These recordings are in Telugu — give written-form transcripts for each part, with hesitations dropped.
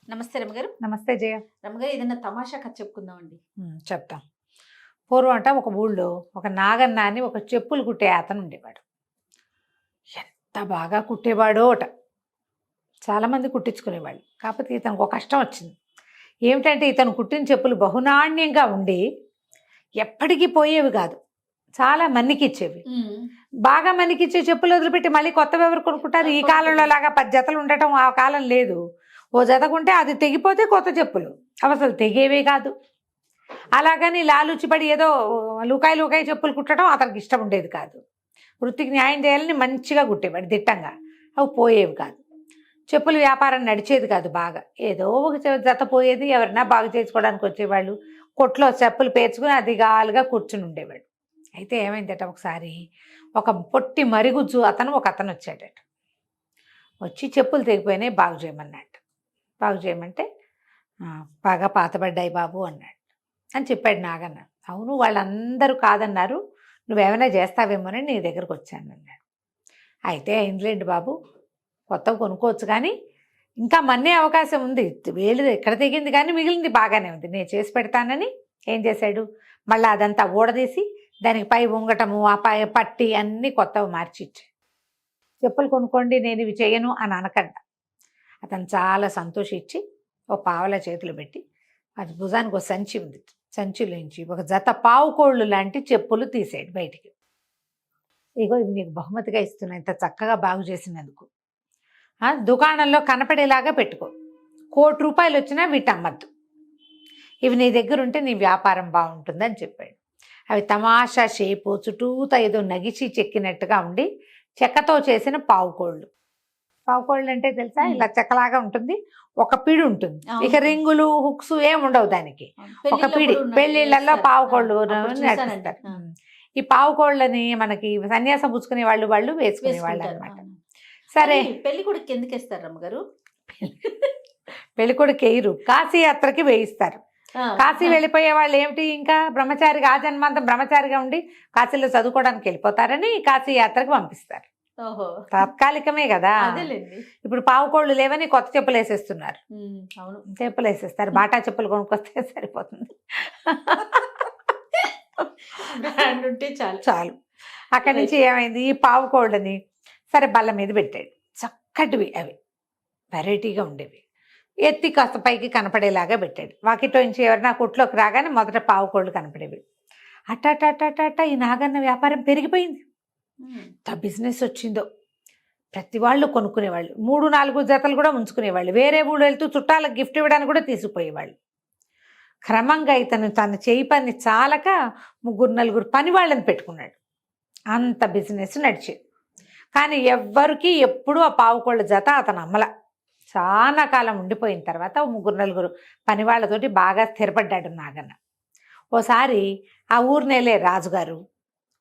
నమస్తే రమగారు. నమస్తే జయ. రమగారు ఏదైనా తమాషా కథ చెప్పుకుందామండి. చెప్తాం. పూర్వం అంట ఒక ఊళ్ళో ఒక నాగన్న అని ఒక చెప్పులు కుట్టే అతను ఉండేవాడు. ఎంత బాగా కుట్టేవాడో అట. చాలామంది కుట్టించుకునేవాళ్ళు. కాకపోతే ఇతనికి ఒక కష్టం వచ్చింది. ఏమిటంటే ఇతను కుట్టిన చెప్పులు బహునాణ్యంగా ఉండి ఎప్పటికీ పోయేవి కాదు, చాలా మన్నికిచ్చేవి. బాగా మన్నికిచ్చే చెప్పులు వదిలిపెట్టి మళ్ళీ కొత్తవి ఎవరు కొనుక్కుంటారు? ఈ కాలంలో లాగా 10 జతలు ఉండటం ఆ కాలం లేదు. ఓ జత కొంటే అది తెగిపోతే కొత్త చెప్పులు, అసలు తెగేవే కాదు. అలాగని లాలూచిపడి ఏదో లూకాయి చెప్పులు కుట్టడం అతనికి ఇష్టం ఉండేది కాదు. వృత్తికి న్యాయం చేయాలని మంచిగా కుట్టేవాడు దిట్టంగా. అవి పోయేవి కాదు. చెప్పుల వ్యాపారం నడిచేది కాదు బాగా. ఏదో ఒక జత పోయేది, ఎవరైనా బాగు చేసుకోవడానికి వచ్చేవాళ్ళు. కొట్లో చెప్పులు పేర్చుకుని అదిగాలుగా కూర్చుని ఉండేవాడు. అయితే ఏమైందట, ఒకసారి ఒక పొట్టి మరుగుజ్జు ఒక అతను వచ్చాడట. వచ్చి చెప్పులు తెగిపోయినాయి, బాగు చేయమన్నాడు. బాగు చేయమంటే బాగా పాతబడ్డాయి బాబు అన్నాడు అని చెప్పాడు నాగన్న. అవును, వాళ్ళందరూ కాదన్నారు, నువ్వేమైనా చేస్తావేమోనని నీ దగ్గరకు వచ్చాను అన్నాడు. అయితే అయిందిలేండి బాబు, కొత్తవి కొనుక్కోవచ్చు, కానీ ఇంకా మన్నే అవకాశం ఉంది. వేలు ఎక్కడ తెగింది కానీ మిగిలింది బాగానే ఉంది, నేను చేసి పెడతానని ఏం చేశాడు, మళ్ళీ అదంతా ఊడదీసి దానికి పై ఉంగటము ఆ పై పట్టి అన్నీ కొత్తవి మార్చి ఇచ్చాడు. చెప్పులు కొనుక్కోండి, నేను ఇవి చేయను అని అనకండా. అతను చాలా సంతోషించి ఓ పావలా చేతులు పెట్టి అది భుజానికి ఒక సంచి ఉంది, సంచిలోంచి ఒక జత పావుకోళ్ళు లాంటి చెప్పులు తీసాడు బయటికి. ఇగో ఇవి నీకు బహుమతిగా ఇస్తున్నా, ఇంత చక్కగా బాగు చేసినందుకు. దుకాణంలో కనపడేలాగా పెట్టుకో, ₹1,00,00,000 వచ్చినా వీటి అమ్మద్దు. ఇవి నీ దగ్గర ఉంటే నీ వ్యాపారం బాగుంటుందని చెప్పాడు. అవి తమాషా షేపు, చుట్టూతా ఏదో నగిచి చెక్కినట్టుగా ఉండి చెక్కతో చేసిన పావుకోళ్ళు. పావుకోళ్ళు అంటే తెలుసా, ఇలా చెక్కలాగా ఉంటుంది, ఒక పిడి ఉంటుంది. ఇక రింగులు హుక్స్ ఏం ఉండవు దానికి, ఒక పిడి. పెళ్లిళ్ళల్లో పావుకోళ్ళు నడిపిస్తారు. ఈ పావుకోళ్ళని మనకి సన్యాసం పుచ్చుకునే వాళ్ళు వేసుకునే వాళ్ళు అనమాట. సరే, పెళ్లి కొడుకు ఎందుకు వేస్తారు రమ్మగారు? పెళ్లి కొడుకు వేయరు, కాశీ యాత్రకి వేయిస్తారు. కాశీ వెళ్ళిపోయే వాళ్ళు ఏమిటి, ఇంకా బ్రహ్మచారిగా ఆ జన్మాంతం బ్రహ్మచారిగా ఉండి కాశీలో చదువుకోవడానికి వెళ్ళిపోతారని కాశీ యాత్రకు పంపిస్తారు. తాత్కాలికమే కదా. ఇప్పుడు పావుకోళ్ళు లేవని కొత్త చెప్పులు వేసేస్తున్నారు. అవును, చెప్పులు వేసేస్తారు, బాటా చెప్పులు కొనుక్కొస్తే సరిపోతుంది. చాలు. అక్కడి నుంచి ఏమైంది, ఈ పావుకోళ్ళని సరే బల్ల మీద పెట్టాడు. చక్కటివి అవి, వెరైటీగా ఉండేవి. ఎత్తి కాస్త పైకి కనపడేలాగా పెట్టాడు. వాకిట్లో నుంచి ఎవరైనా కొట్లోకి రాగానే మొదట పావుకోళ్ళు కనపడేవి. అట్ట ఈ నాగన్న వ్యాపారం పెరిగిపోయింది. ఎంత బిజినెస్ వచ్చిందో. ప్రతి వాళ్ళు కొనుక్కునేవాళ్ళు, 3-4 జతలు కూడా ఉంచుకునేవాళ్ళు. వేరే ఊళ్ళు వెళ్తూ చుట్టాలకు గిఫ్ట్ ఇవ్వడానికి కూడా తీసుకుపోయేవాళ్ళు. క్రమంగా ఇతను తన చేయి పని చాలక 3-4 పని వాళ్ళని పెట్టుకున్నాడు. అంత బిజినెస్ నడిచేది. కానీ ఎవ్వరికి ఎప్పుడూ ఆ పావుకోళ్ళ జత అతను అమ్మల. చాలా కాలం ఉండిపోయిన తర్వాత 3-4 పని వాళ్ళతోటి బాగా స్థిరపడ్డాడు నాగన్న. ఓసారి ఆ ఊరినేలే రాజుగారు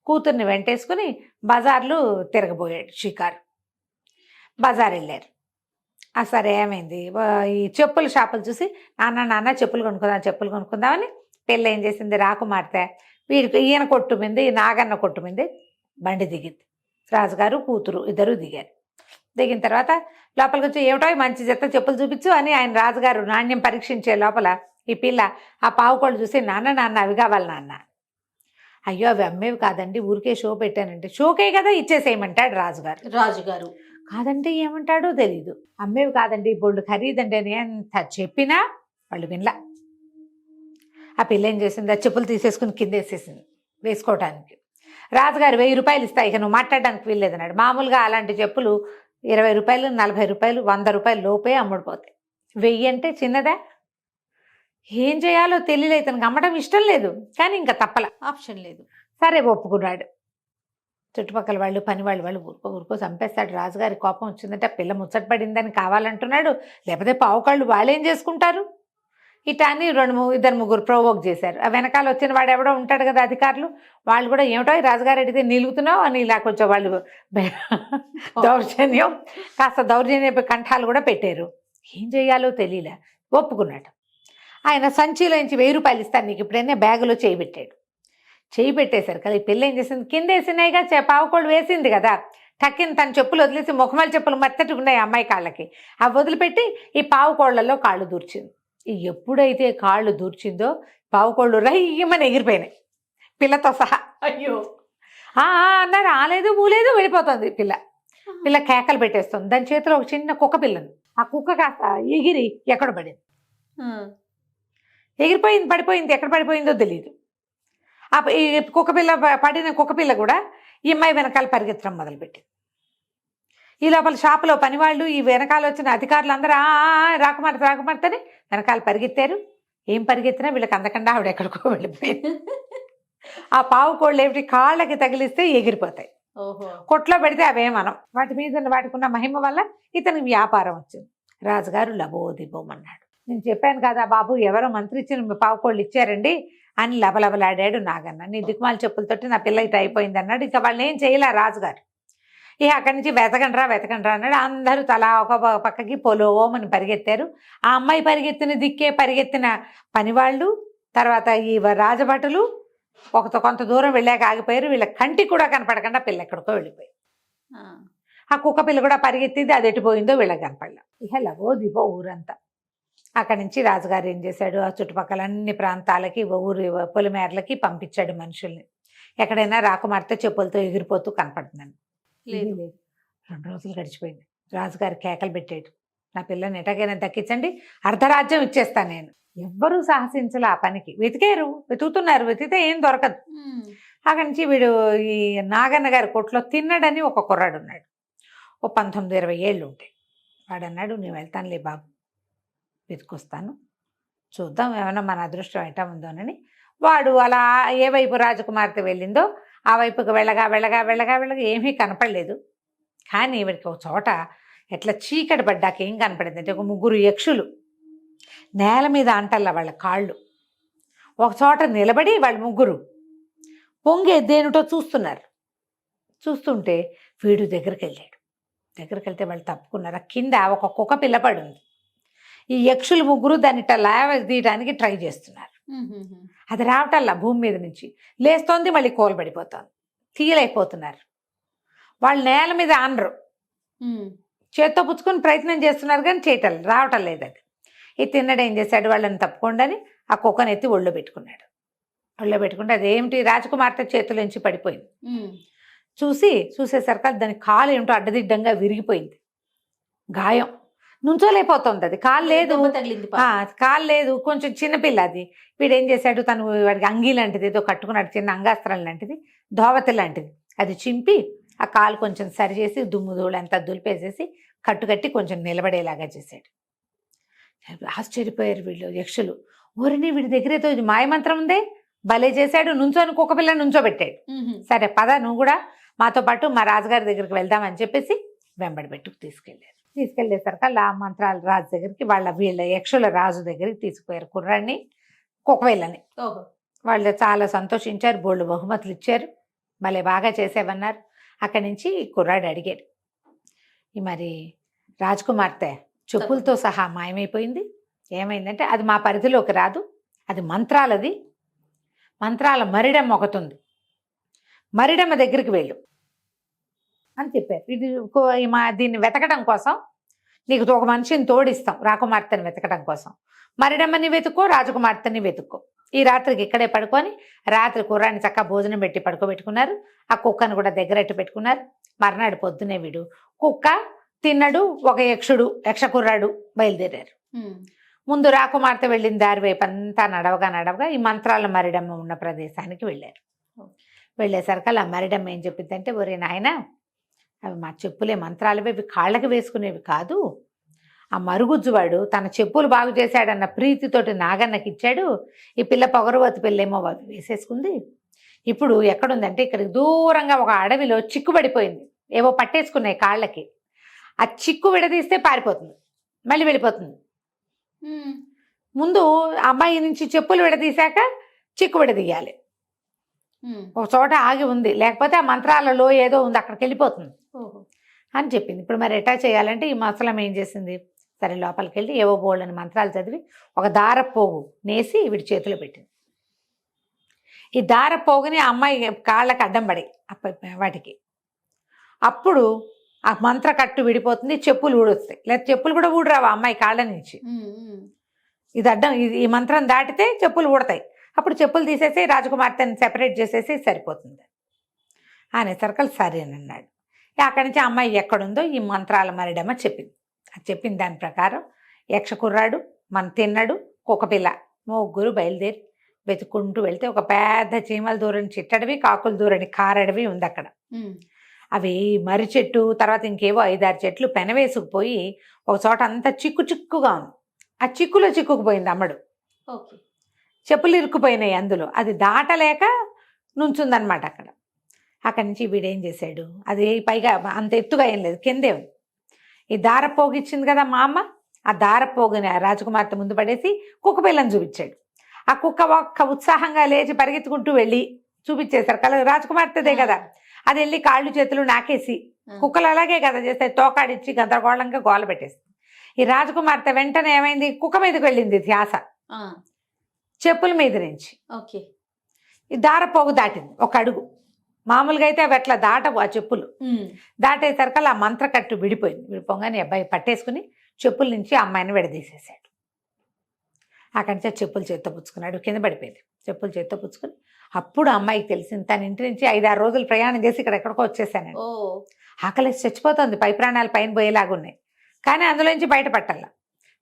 కూతుర్ని వెంటేసుకుని బజార్లు తిరగబోయాడు, షికారు. బజార్ వెళ్ళారు. సరే ఏమైంది, ఈ చెప్పుల షాపులు చూసి నాన్న చెప్పులు కొనుక్కుందామని పెళ్ళి ఏం చేసింది, రాకుమార్తె వీడికి ఈయన కొట్టు మీద, ఈ నాగన్న కొట్టు మీద బండి దిగింది. రాజుగారు కూతురు ఇద్దరు దిగారు. దిగిన తర్వాత లోపలికి వచ్చి ఏమిటో మంచి జత చెప్పులు చూపించు అని ఆయన రాజుగారు నాణ్యం పరీక్షించే లోపల ఈ పిల్ల ఆ పావుకోళ్ళు చూసి నాన్న అవి కావాలి నాన్న. అయ్యో అవి అమ్మేవి కాదండి, ఊరికే షో పెట్టానంటే. షోకే కదా, ఇచ్చేసేయమంటాడు రాజుగారు. కాదంటే ఏమంటాడో తెలీదు. అమ్మేవి కాదండి, బోల్డ్ ఖరీదండి అని ఎంత చెప్పినా వాళ్ళు వినలా. ఆ పిల్ల ఏం చేసింది, ఆ చెప్పులు తీసేసుకుని కింద వేసేసింది వేసుకోవటానికి. రాజుగారు ₹1000 ఇస్తా, ఇక నువ్వు మాట్లాడడానికి వీల్లేదన్నాడు. మామూలుగా అలాంటి చెప్పులు ₹20, ₹40, ₹100 లోపే అమ్ముడుపోతాయి. 1000 అంటే చిన్నదా. ఏం చేయాలో తెలియలేదు, ఇతనికి అమ్మడం ఇష్టం లేదు, కానీ ఇంకా తప్పల, ఆప్షన్ లేదు. సరే ఒప్పుకున్నాడు. చుట్టుపక్కల వాళ్ళు పని వాళ్ళు ఊరుకో చంపేస్తాడు. రాజుగారి కోపం వచ్చిందంటే పిల్ల ముచ్చటపడిందని కావాలంటున్నాడు, లేకపోతే పావుకాళ్ళు వాళ్ళు ఏం చేసుకుంటారు ఇటా అని 2-3 ప్రొవోక్ చేశారు. ఆ వెనకాల వచ్చిన వాడు ఎవడో ఉంటాడు కదా అధికారులు, వాళ్ళు కూడా ఏమిటో రాజుగారు అడిగితే నిలుగుతున్నావు అని ఇలా కొంచెం వాళ్ళు కాస్త దౌర్జన్య కంఠాలు కూడా పెట్టారు. ఏం చేయాలో తెలియలే, ఒప్పుకున్నాడు. ఆయన సంచిలోంచి ₹1000 ఇస్తాను నీకు ఇప్పుడైనా బ్యాగులో చేయి పెట్టాడు. చేయి పెట్టేశారు కదా, ఈ పిల్ల ఏం చేసింది, కింద వేసినాయిగా పావుకోళ్ళు వేసింది కదా, టక్కిన తన చెప్పులు వదిలేసి ముఖమల చెప్పులు మెత్తటి ఉన్నాయి అమ్మాయి కాళ్ళకి. అవి వదిలిపెట్టి ఈ పావు కోళ్లలో కాళ్ళు దూర్చింది. ఈ ఎప్పుడైతే కాళ్ళు దూర్చిందో పావు కోళ్ళు రయ్యమని ఎగిరిపోయినాయి పిల్లతో సహా. అయ్యో. అన్నారు, ఆలేదు ఊలేదు వెళ్ళిపోతుంది పిల్ల. పిల్ల కేకలు పెట్టేస్తుంది. దాని చేతిలో ఒక చిన్న కుక్క పిల్లని. ఆ కుక్క కాస్త ఎగిరి ఎక్కడ పడింది. ఎగిరిపోయింది, పడిపోయింది. ఎక్కడ పడిపోయిందో తెలియదు. ఈ కుక్క పిల్ల పడిన కుక్క పిల్ల కూడా ఈ అమ్మాయి వెనకాల పరిగెత్తడం మొదలుపెట్టింది. ఈ లోపల షాపులో పనివాళ్ళు, ఈ వెనకాల వచ్చిన అధికారులు అందరూ రాకుమార్తెని వెనకాల పరిగెత్తారు. ఏం పరిగెత్తినా వీళ్ళకి అందకుండా ఆవిడ ఎక్కడికో వెళ్ళిపోయింది. ఆ పావు కోళ్ళు ఏమిటి కాళ్ళకి తగిలిస్తే ఎగిరిపోతాయి. కొట్లో పెడితే అవేమనం. వాటి మీద వాటికున్న మహిమ వల్ల ఇతనికి వ్యాపారం వచ్చింది. రాజుగారు లబోదిబోమన్నాడు. నేను చెప్పాను కదా బాబు, ఎవరో మంత్రి ఇచ్చిన పావు కోళ్ళు ఇచ్చారండి అని లబలబలాడాడు నాగన్న. నీ దిక్కుమాల చెప్పులతోటి నా పిల్ల ఇటు అయిపోయింది అన్నాడు. ఇంకా వాళ్ళని ఏం చేయలే రాజుగారు. ఇక అక్కడి నుంచి వెతకండ్రా అన్నాడు. అందరూ తలా ఒక పక్కకి పొలోమని పరిగెత్తారు. ఆ అమ్మాయి పరిగెత్తిన దిక్కే పరిగెత్తిన పనివాళ్ళు, తర్వాత ఈ రాజభటులు కొంత దూరం వెళ్ళాక ఆగిపోయారు. వీళ్ళ కంటికి కూడా కనపడకుండా పిల్ల ఎక్కడికో వెళ్ళిపోయి. ఆ కుక్క పిల్ల కూడా పరిగెత్తింది, అది ఎటుపోయిందో వీళ్ళకి కనపడలే. ఇక లవో దివో ఊరంతా. అక్కడి నుంచి రాజుగారు ఏం చేశాడు, ఆ చుట్టుపక్కల అన్ని ప్రాంతాలకి ఊరి పొలిమేరలకి పంపించాడు మనుషుల్ని. ఎక్కడైనా రాకుమార్తె చెప్పులతో ఎగిరిపోతూ కనపడుతున్నాను. లేదు. 2 రోజులు గడిచిపోయింది. రాజుగారు కేకలు పెట్టాడు, నా పిల్లని ఎటకైనా దక్కించండి, అర్ధరాజ్యం ఇచ్చేస్తాను నేను. ఎవ్వరూ సాహసించలే ఆ పనికి. వెతుకుతున్నారు, వెతికితే ఏం దొరకదు. అక్కడి నుంచి వీడు ఈ నాగన్న గారి కొట్లో తిన్నడని ఒక కుర్రాడు ఉన్నాడు. ఓ 19-20 ఏళ్ళు ఉంటాయి. వాడు అన్నాడు, నేను వెళ్తానులే బాబు, వెతుకొస్తాను, చూద్దాం ఏమైనా మన అదృష్టం ఎటా ఉందోనని. వాడు అలా ఏ వైపు రాజకుమార్తె వెళ్ళిందో ఆ వైపుకి వెళ్ళగా ఏమీ కనపడలేదు. కానీ వీడికి ఒక చోట ఎట్లా చీకటి పడ్డాక ఏం కనపడింది అంటే, ఒక 3 యక్షులు నేల మీద అంటల్లా వాళ్ళ కాళ్ళు ఒక చోట నిలబడి వాళ్ళు 3 పొంగే దేనిటో చూస్తున్నారు. చూస్తుంటే వీడు దగ్గరికి వెళ్తే వాళ్ళు తప్పుకున్నారు. కింద ఒక కుక్క పిల్లపడి ఉంది. ఈ యక్షులు 3 దాన్ని తీయడానికి ట్రై చేస్తున్నారు. అది రావటల్లా భూమి మీద నుంచి లేస్తోంది, మళ్ళీ కోలబడిపోతుంది. తీయలేకపోతున్నారు. వాళ్ళు నేల మీద ఆనరు, చేత్తో పుచ్చుకొని ప్రయత్నం చేస్తున్నారు కానీ రావటం లేదు. అది ఈ తిన్నడు ఏం చేశాడు, వాళ్ళని తప్పుకోండి ఆ కుక్కను ఎత్తి ఒళ్ళో పెట్టుకున్నాడు. ఒళ్ళో పెట్టుకుంటే అదేమిటి రాజకుమార్తె చేతులోంచి పడిపోయింది. చూసేసరికి దాని కాలు ఏమిటో అడ్డదిడ్డంగా విరిగిపోయింది. గాయం, నుంచోలేకపోతుంది. అది కాలు లేదు, కొంచెం చిన్నపిల్ల అది. వీడేం చేశాడు, తను వాడికి అంగీ లాంటిది ఏదో కట్టుకున్నాడు, చిన్న అంగాస్త్రం లాంటిది, ధోవతి లాంటిది. అది చింపి ఆ కాలు కొంచెం సరిచేసి దుమ్ము అంతా దులిపేసేసి కట్టుకట్టి కొంచెం నిలబడేలాగా చేశాడు. ఆశ్చర్యపోయారు వీళ్ళు యక్షులు. ఊరిని వీడి దగ్గర ఏదో ఇది మాయమంత్రం ఉందే, భలే చేశాడు, నుంచోని కుక్క పిల్లని నుంచోబెట్టాడు. సరే పద, నువ్వు కూడా మాతో పాటు మా రాజుగారి దగ్గరికి వెళ్దామని చెప్పేసి వెంబడి పెట్టుకు తీసుకెళ్ళేసరికి ఆ మంత్రాల రాజు దగ్గరికి వీళ్ళ యక్షుల రాజు దగ్గరికి తీసుకుపోయారు కుర్రాడిని, కుక్కపిల్లని. వాళ్ళు చాలా సంతోషించారు, బోళ్ళు బహుమతులు ఇచ్చారు, భలే బాగా చేసేవన్నారు. అక్కడి నుంచి కుర్రాడు అడిగాడు, మరి రాజకుమార్తె చెప్పులతో సహా మాయమైపోయింది, ఏమైందంటే అది మా పరిధిలోకి రాదు, అది మంత్రాలది, మంత్రాల మరిడమ్మ ఒకటి ఉంది, మరిడమ్మ దగ్గరికి వెళ్ళు అని చెప్పారు. దీన్ని వెతకడం కోసం నీకు ఒక మనిషిని తోడిస్తాం, రాకుమార్తెని వెతకడం కోసం. మరిడమ్మని వెతుక్కో, రాజకుమార్తెని వెతుక్కో. ఈ రాత్రికి ఇక్కడే పడుకొని రాత్రి కుర్రాన్ని చక్కగా భోజనం పెట్టి పడుకోబెట్టుకున్నారు. ఆ కుక్కను కూడా దగ్గరట్టు పెట్టుకున్నారు. మర్నాడు పొద్దునే వీడు కుక్క, తిన్నడు, ఒక యక్షకుర్రాడు బయలుదేరారు. ముందు రాకుమార్తె వెళ్ళిన దారి వైపు అంతా నడవగా ఈ మంత్రాల మరిడమ్మ ఉన్న ప్రదేశానికి వెళ్ళారు. వెళ్ళేసరికి ఆ మరిడమ్మ ఏం చెప్పిందంటే, ఒరే నాయన, అవి మా చెప్పులే, మంత్రాలవి, అవి కాళ్ళకి వేసుకునేవి కాదు. ఆ మరుగుజ్జువాడు తన చెప్పులు బాగు చేశాడన్న ప్రీతితోటి నాగన్నకి ఇచ్చాడు. ఈ పిల్ల పొగరవతి పిల్లేమో అవి వేసేసుకుంది. ఇప్పుడు ఎక్కడుందంటే ఇక్కడికి దూరంగా ఒక అడవిలో చిక్కుబడిపోయింది, ఏవో పట్టేసుకున్నాయి కాళ్ళకి. ఆ చిక్కు విడదీస్తే పారిపోతుంది, మళ్ళీ వెళ్ళిపోతుంది. ముందు అమ్మాయి నుంచి చెప్పులు విడదీశాక చిక్కు విడదీయాలి. ఒక చోట ఆగి ఉంది, లేకపోతే ఆ మంత్రాలలో ఏదో ఉంది, అక్కడికి వెళ్ళిపోతుంది అని చెప్పింది. ఇప్పుడు మరి ఎటా చేయాలంటే ఈ ముసలం ఏం చేసింది, సరే లోపలికి వెళ్ళి ఏవో బోళ్ళని మంత్రాలు చదివి ఒక దారపోగు నేసి వీడి చేతిలో పెట్టింది. ఈ దారపోగుని ఆ అమ్మాయి కాళ్ళకి అడ్డం పడి వాటికి అప్పుడు ఆ మంత్ర కట్టు విడిపోతుంది, చెప్పులు ఊడొస్తాయి. లేదా చెప్పులు కూడా ఊడరావు ఆ అమ్మాయి కాళ్ళ నుంచి. ఇది అడ్డం, ఈ మంత్రం దాటితే చెప్పులు ఊడతాయి. అప్పుడు చెప్పులు తీసేసి రాజకుమార్తెని సెపరేట్ చేసేసి సరిపోతుంది అనేసరికి సరేనన్నాడు. అక్కడి నుంచి అమ్మాయి ఎక్కడుందో ఈ మంత్రాల మరిడమ్మ చెప్పింది. అది చెప్పిన దాని ప్రకారం యక్ష కుర్రాడు, మన తిన్నడు, కుక్కపిల్ల ముగ్గురు బయలుదేరి వెతుక్కుంటూ వెళ్తే ఒక పెద్ద చీమల దూరని చిట్టడివి, కాకుల దూరని కారడివి ఉంది అక్కడ. అవి మర్రి చెట్టు, తర్వాత ఇంకేవో 5-6 చెట్లు పెనవేసుకుపోయి ఒక చోట అంతా చిక్కు చిక్కుగా ఉంది. ఆ చిక్కులో చిక్కుకుపోయింది అమ్మడు. ఓకే. చెప్పులు ఇరుక్కుపోయినాయి అందులో. అది దాటలేక నుంచుందనమాట అక్కడ. అక్కడి నుంచి వీడేం చేశాడు, అది పైగా అంత ఎత్తుగా ఏం లేదు, కిందే ఉంది. ఈ దారపోగిచ్చింది కదా మా అమ్మ, ఆ దారపోగిని ఆ రాజకుమార్తె ముందు పడేసి కుక్క పిల్లని చూపించాడు. ఆ కుక్క ఒక్క ఉత్సాహంగా లేచి పరిగెత్తుకుంటూ వెళ్ళి చూపించేశారు. కల రాజకుమార్తెదే కదా, అది వెళ్ళి కాళ్ళు చేతులు నాకేసి, కుక్కలు అలాగే కదా చేస్తాయి, తోకాడిచ్చి గందరగోళంగా గోల పెట్టేసి. ఈ రాజకుమార్తె వెంటనే ఏమైంది, కుక్క మీదకి వెళ్ళింది ధ్యాస, చెప్పుల మీద నుంచి. ఓకే. ఈ దారపోగు దాటింది ఒక అడుగు. మామూలుగా అయితే అవి అట్లా దాటవు ఆ చెప్పులు. దాటేసరికి ఆ మంత్రకట్టు విడిపోయింది. విడిపోగానే అబ్బాయి పట్టేసుకుని చెప్పుల నుంచి ఆ అమ్మాయిని విడదీసేసాడు. అక్కడి నుంచి చెప్పులు చేత్తో పుచ్చుకున్నాడు, కింద పడిపోయింది. చెప్పులు చేత్తో పుచ్చుకుని అప్పుడు అమ్మాయికి తెలిసింది, తన ఇంటి నుంచి 5-6 రోజులు ప్రయాణం చేసి ఇక్కడ ఎక్కడికో వచ్చేసానండి. ఆకలేసి చచ్చిపోతుంది, పై ప్రాణాలు పైన పోయేలాగున్నాయి, కానీ అందులోంచి బయటపట్టాల.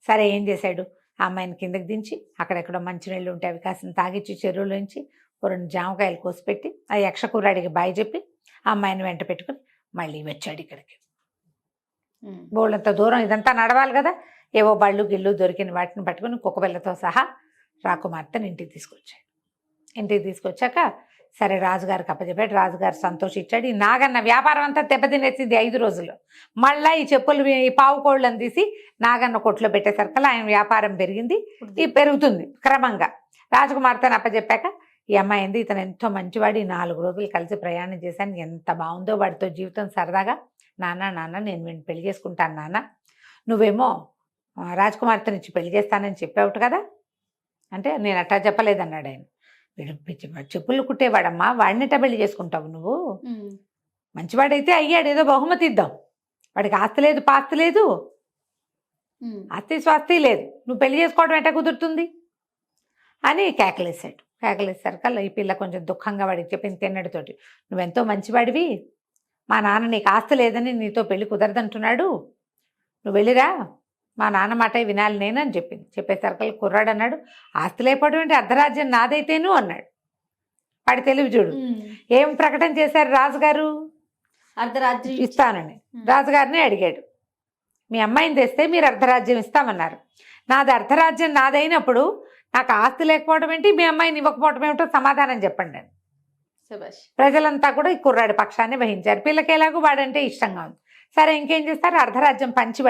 సరే ఏం చేశాడు, ఆ అమ్మాయిని కిందకి దించి అక్కడెక్కడో మంచినీళ్ళు ఉంటే అవి కాసిన తాగిచ్చి చెరువులోంచి 2 జామకాయలు కోసిపెట్టి ఆ యక్ష కుర్రాడికి బాయ్ చెప్పి ఆ అమ్మాయిని వెంట పెట్టుకుని మళ్ళీ వచ్చాడు ఇక్కడికి. బోళ్ళంత దూరం ఇదంతా నడవాలి కదా, ఏవో బళ్ళు గిళ్ళు దొరికిన వాటిని పట్టుకుని కుక్కపిల్లతో సహా రాకుమార్తెని ఇంటికి తీసుకొచ్చాడు. ఇంటికి తీసుకొచ్చాక సరే రాజుగారికి అప్పచెప్పాడు. రాజుగారు సంతోషించాడు. ఈ నాగన్న వ్యాపారం అంతా దెబ్బతినేసింది 5 రోజుల్లో. మళ్ళీ ఈ చెప్పులు ఈ పావు కోళ్ళని తీసి నాగన్న కొట్లో పెట్టేసరికల్లా ఆయన వ్యాపారం పెరిగింది. ఇది పెరుగుతుంది క్రమంగా. రాజకుమార్తెని అప్పచెప్పాక ఈ అమ్మాయి ఏంది, ఇతను ఎంతో మంచివాడు, ఈ 4 రోజులు కలిసి ప్రయాణం చేశాను, ఎంత బాగుందో వాడితో జీవితం సరదాగా. నాన్న నేను వీడిని పెళ్లి చేసుకుంటాను నాన్న, నువ్వేమో రాజకుమార్తెని ఇచ్చి పెళ్లి చేస్తానని చెప్పావుట కదా అంటే, నేను అట్టా చెప్పలేదన్నాడు ఆయన. వీడు చెప్పులు కుట్టేవాడమ్మా, వాడినిట పెళ్లి చేసుకుంటావు నువ్వు, మంచివాడైతే అయ్యాడు, ఏదో బహుమతి ఇద్దాం, వాడికి ఆస్తి లేదు పాస్తి లేదు, ఆస్తి స్వాస్తి లేదు, నువ్వు పెళ్లి చేసుకోవడం ఎట్టా కుదురుతుంది అని కేకలేశాడు. కేకలేసరికల్లా ఈ పిల్ల కొంచెం దుఃఖంగా వాడికి చెప్పింది తిన్నడితోటి, నువ్వెంతో మంచివాడివి, మా నాన్న నీకు ఆస్తి లేదని నీతో పెళ్లి కుదరదంటున్నాడు, నువ్వు వెళ్ళిరా, మా నాన్న మాట వినాలి నేను అని చెప్పింది. చెప్పేసరికల్లా కుర్రాడు అన్నాడు, ఆస్తి లేకపోవడం అంటే అర్ధరాజ్యం నాదైతేను అన్నాడు. వాడి తెలివి చూడు. ఏం ప్రకటన చేశారు రాజుగారు, అర్ధరాజ్యం ఇస్తానని. రాజుగారిని అడిగాడు, మీ అమ్మాయిని తెస్తే మీరు అర్ధరాజ్యం ఇస్తామన్నారు, నాది అర్ధరాజ్యం నాదైనప్పుడు నాకు ఆస్తి లేకపోవడం ఏంటి, మీ అమ్మాయిని ఇవ్వకపోవడం ఏమిటో సమాధానం చెప్పండి అని. ప్రజలంతా కూడా ఈ కుర్రాడి పక్షాన్ని వహించారు. పిల్లకి ఎలాగో వాడంటే ఇష్టంగా ఉంది. సరే ఇంకేం చేస్తారు, అర్ధరాజ్యం పంచి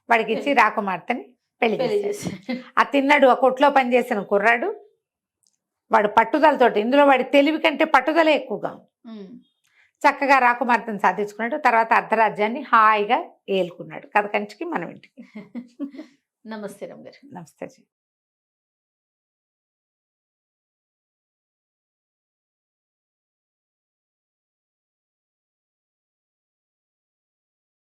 వాడికిచ్చి రాకుమార్తెని పెళ్లి చేశారు. ఆ తిన్నాడు, ఆ కొట్లో పనిచేసిన కుర్రాడు, వాడు పట్టుదలతోటి, ఇందులో వాడి తెలివి కంటే పట్టుదలే ఎక్కువగా ఉంది, చక్కగా రాకుమార్తెను సాధించుకున్నాడు. తర్వాత అర్ధరాజ్యాన్ని హాయిగా ఏలుకున్నాడు. కథ కంచికి మనం ఇంటికి. నమస్తే రమ్మ గారు. నమస్తే.